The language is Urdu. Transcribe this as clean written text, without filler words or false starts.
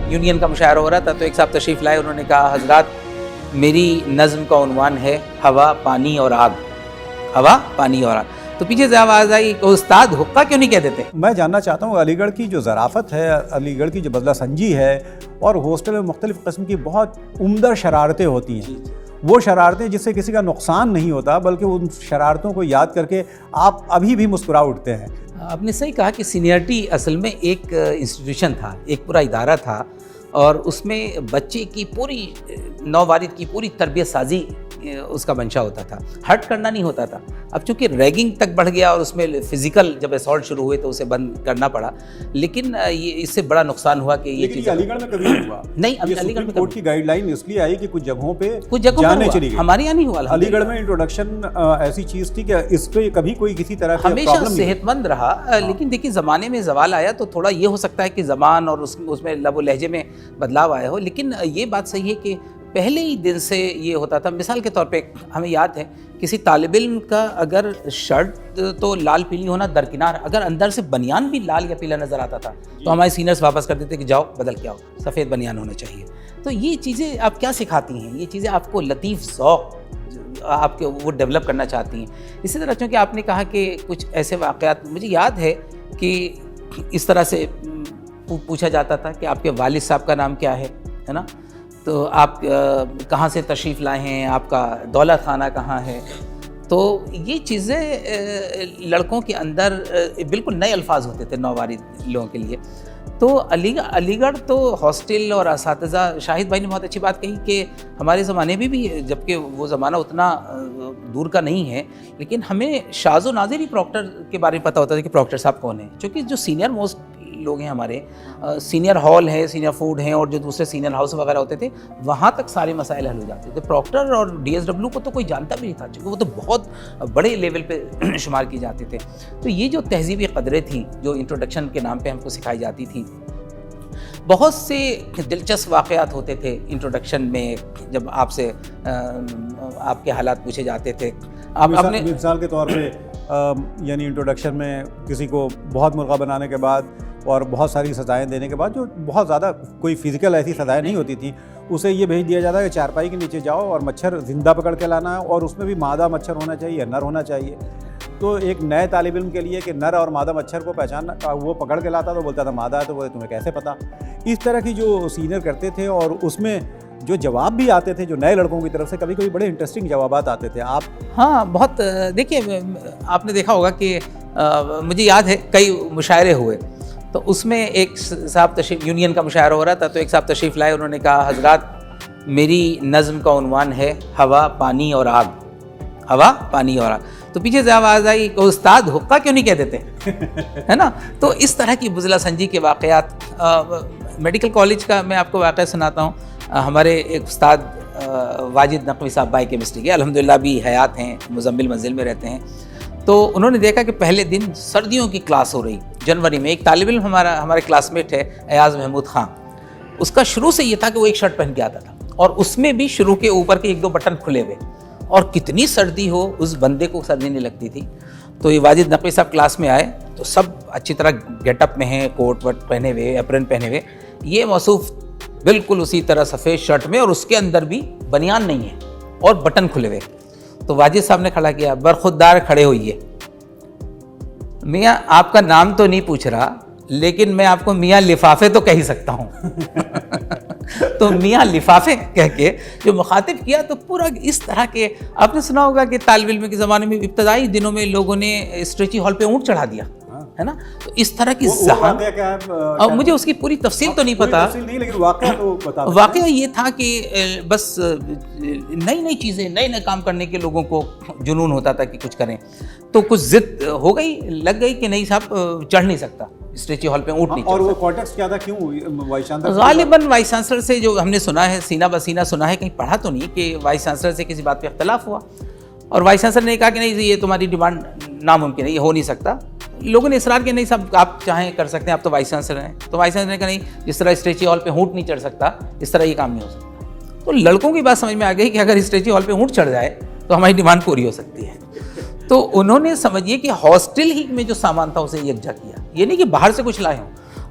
یونین کا مشاعرہ ہو رہا تھا تو ایک صاحب تشریف لائے, انہوں نے کہا حضرات میری نظم کا عنوان ہے ہوا پانی اور آگ, ہوا پانی اور آگ. تو پیچھے سے آواز آئی کہ استاد حقہ کیوں نہیں کہہ دیتے؟ میں جاننا چاہتا ہوں علی گڑھ کی جو ظرافت ہے, علی گڑھ کی جو بدلہ سنجی ہے, اور ہاسٹل میں مختلف قسم کی بہت عمدہ شرارتیں ہوتی ہیں, وہ شرارتیں جس سے کسی کا نقصان نہیں ہوتا بلکہ ان شرارتوں کو یاد کر کے آپ ابھی بھی مسکرا اٹھتے ہیں. آپ نے صحیح کہا کہ سینئرٹی اصل میں ایک انسٹیٹیوشن تھا, ایک پورا ادارہ تھا, اور اس میں بچے کی پوری نووارد کی پوری تربیت سازی اس کا منشا ہوتا تھا, ہرٹ کرنا نہیں ہوتا تھا. اب چونکہ ریگنگ تک بڑھ گیا اور اس میں فزیکل جب اسالٹ شروع ہوئے تو اسے بند کرنا پڑا, لیکن یہ اس سے بڑا نقصان ہوا کہ یہ چیز علی گڑھ میں کبھی نہیں ہوا. نہیں, اب علی گڑھ میں کورٹ کی گائیڈ لائن اس لیے آئی کہ کچھ جگہوں پہ جانے چلی گئی, ہمارے یہاں نہیں ہوا. علی گڑھ میں انٹروڈکشن ایسی چیز تھی کہ اس پہ کبھی کوئی کسی طرح کی ہمیشہ صحت مند رہا, لیکن دیکھیے زمانے میں زوال آیا تو تھوڑا یہ ہو سکتا ہے کہ زبان اور اس میں لب و لہجے میں بدلاؤ آیا ہو, لیکن یہ بات صحیح ہے کہ پہلے ہی دن سے یہ ہوتا تھا. مثال کے طور پہ ہمیں یاد ہے کسی طالب علم کا اگر شرٹ تو لال پیلی ہونا درکنار, اگر اندر سے بنیان بھی لال یا پیلا نظر آتا تھا تو ہمارے سینئرز واپس کر دیتے کہ جاؤ بدل کے آؤ, سفید بنیان ہونا چاہیے. تو یہ چیزیں آپ کیا سکھاتی ہیں؟ یہ چیزیں آپ کو لطیف ذوق آپ کے وہ ڈیولپ کرنا چاہتی ہیں. اسی طرح چونکہ آپ نے کہا کہ کچھ ایسے واقعات, مجھے یاد ہے کہ اس طرح سے پوچھا جاتا تھا کہ آپ کے والد صاحب کا نام کیا ہے نا, تو آپ کہاں سے تشریف لائے ہیں, آپ کا دولت خانہ کہاں ہے. تو یہ چیزیں لڑکوں کے اندر بالکل نئے الفاظ ہوتے تھے نووارد لوگوں کے لیے. تو علی گڑھ تو ہاسٹل اور اساتذہ, شاہد بھائی نے بہت اچھی بات کہی کہ ہمارے زمانے میں بھی, جبکہ وہ زمانہ اتنا دور کا نہیں ہے, لیکن ہمیں شاذ و نادر ہی پروکٹر کے بارے میں پتہ ہوتا تھا کہ پروکٹر صاحب کون ہیں, چونکہ جو سینئر موسٹ لوگ ہیں ہمارے, سینئر ہال ہے, سینئر فوڈ ہیں, اور جو دوسرے سینئر ہاؤس وغیرہ ہوتے تھے وہاں تک سارے مسائل حل ہو جاتے تھے. پروکٹر اور ڈی ایس ڈبلیو کو تو کوئی جانتا بھی نہیں تھا, چونکہ وہ تو بہت بڑے لیول پہ شمار کی جاتے تھے. تو یہ جو تہذیبی قدریں تھیں جو انٹروڈکشن کے نام پہ ہم کو سکھائی جاتی تھیں, بہت سے دلچسپ واقعات ہوتے تھے انٹروڈکشن میں جب آپ سے آپ کے حالات پوچھے جاتے تھے. مثال کے طور پہ یعنی انٹروڈکشن میں کسی کو بہت مرغہ بنانے کے بعد اور بہت ساری سزائیں دینے کے بعد, جو بہت زیادہ کوئی فزیکل ایسی سزائیں نہیں ہوتی تھیں, اسے یہ بھیج دیا جاتا ہے کہ چارپائی کے نیچے جاؤ اور مچھر زندہ پکڑ کے لانا ہے, اور اس میں بھی مادہ مچھر ہونا چاہیے, نر ہونا چاہیے. تو ایک نئے طالب علم کے لیے کہ نر اور مادہ مچھر کو پہچاننا, وہ پکڑ کے لاتا تو بولتا تھا مادہ ہے, تو وہ تمہیں کیسے پتہ. اس طرح کی جو سینئر کرتے تھے, اور اس میں جو جواب بھی آتے تھے جو نئے لڑکوں کی طرف سے, کبھی کبھی بڑے انٹرسٹنگ جوابات آتے تھے. آپ ہاں بہت, دیکھیے آپ نے دیکھا ہوگا کہ مجھے یاد ہے کئی مشاعرے ہوئے, تو اس میں ایک صاحب تشریف, یونین کا مشاعرہ ہو رہا تھا تو ایک صاحب تشریف لائے, انہوں نے کہا حضرات میری نظم کا عنوان ہے ہوا پانی اور آگ, ہوا پانی اور آگ. تو پیچھے سے آواز آئی کہ استاد حقہ کیوں نہیں کہہ دیتے, ہے نا. تو اس طرح کی بزلہ سنجی کے واقعات. میڈیکل کالج کا میں آپ کو واقعہ سناتا ہوں. ہمارے ایک استاد واجد نقوی صاحب بائی کیمسٹری کے, الحمدللہ بھی حیات ہیں, مزمل منزل میں رہتے ہیں. تو انہوں نے دیکھا کہ پہلے دن سردیوں کی کلاس ہو رہی جنوری میں. ایک طالب علم ہمارے کلاس میٹ ہے ایاز محمود خان, اس کا شروع سے یہ تھا کہ وہ ایک شرٹ پہن کے آتا تھا, اور اس میں بھی شروع کے اوپر کے 1-2 بٹن کھلے ہوئے, اور کتنی سردی ہو اس بندے کو سردی نہیں لگتی تھی. تو یہ واجد نقوی صاحب کلاس میں آئے تو سب اچھی طرح گیٹ اپ میں ہیں, کوٹ وٹ پہنے ہوئے, اپرن پہنے ہوئے, یہ موصوف بالکل اسی طرح سفید شرٹ میں, اور اس کے اندر بھی بنیان نہیں ہے اور بٹن کھلے ہوئے. تو واجد صاحب نے کھڑا کیا, برخودار کھڑے ہوئیے. میاں آپ کا نام تو نہیں پوچھ رہا, لیکن میں آپ کو میاں لفافے تو کہہ سکتا ہوں. تو میاں لفافے کہہ کے جو مخاطب کیا, تو پورا اس طرح کے, آپ نے سنا ہوگا کہ طالب علم کے زمانے میں ابتدائی دنوں میں لوگوں نے اسٹریچی ہال پہ اونٹ چڑھا دیا, ہے نا. تو اس طرح کی مجھے اس کی پوری تفصیل تو نہیں پتا, واقعہ یہ تھا کہ بس نئی چیزیں, نئے کام کرنے کے لوگوں کو جنون ہوتا تھا کہ کچھ کریں. تو کچھ ضد ہو گئی, لگ گئی کہ نہیں صاحب چڑھ نہیں سکتا اسٹریچی ہال پہ اونٹ نہیں. اور وہ کانٹیکسٹ کیا تھا, کیوں وائس چانسلر؟ غالباً وائس چانسلر سے جو ہم نے سنا ہے, سینہ بسینہ سنا ہے, کہیں پڑھا تو نہیں, کہ وائس چانسلر سے کسی بات پہ اختلاف ہوا, اور وائس چانسلر نے کہا کہ نہیں یہ تمہاری ڈیمانڈ ناممکن ہے, یہ ہو نہیں سکتا. لوگوں نے اصرار کیا, نہیں صاحب آپ چاہیں کر سکتے ہیں, آپ تو وائس چانسلر ہیں. تو وائس چانسلر نے کہا نہیں, جس طرح اسٹریچی ہال پہ اونٹ نہیں چڑھ سکتا, اس طرح یہ کام نہیں ہو سکتا. تو لڑکوں کی بات سمجھ میں آ گئی کہ اگر اسٹریچی ہال پہ اونٹ چڑھ جائے تو ہماری ڈیمانڈ پوری ہو سکتی ہے. تو انہوں نے سمجھیے کہ ہاسٹل ہی میں جو سامان تھا اسے یکجا کیا, یہ نہیں کہ باہر سے کچھ لائے ہوں,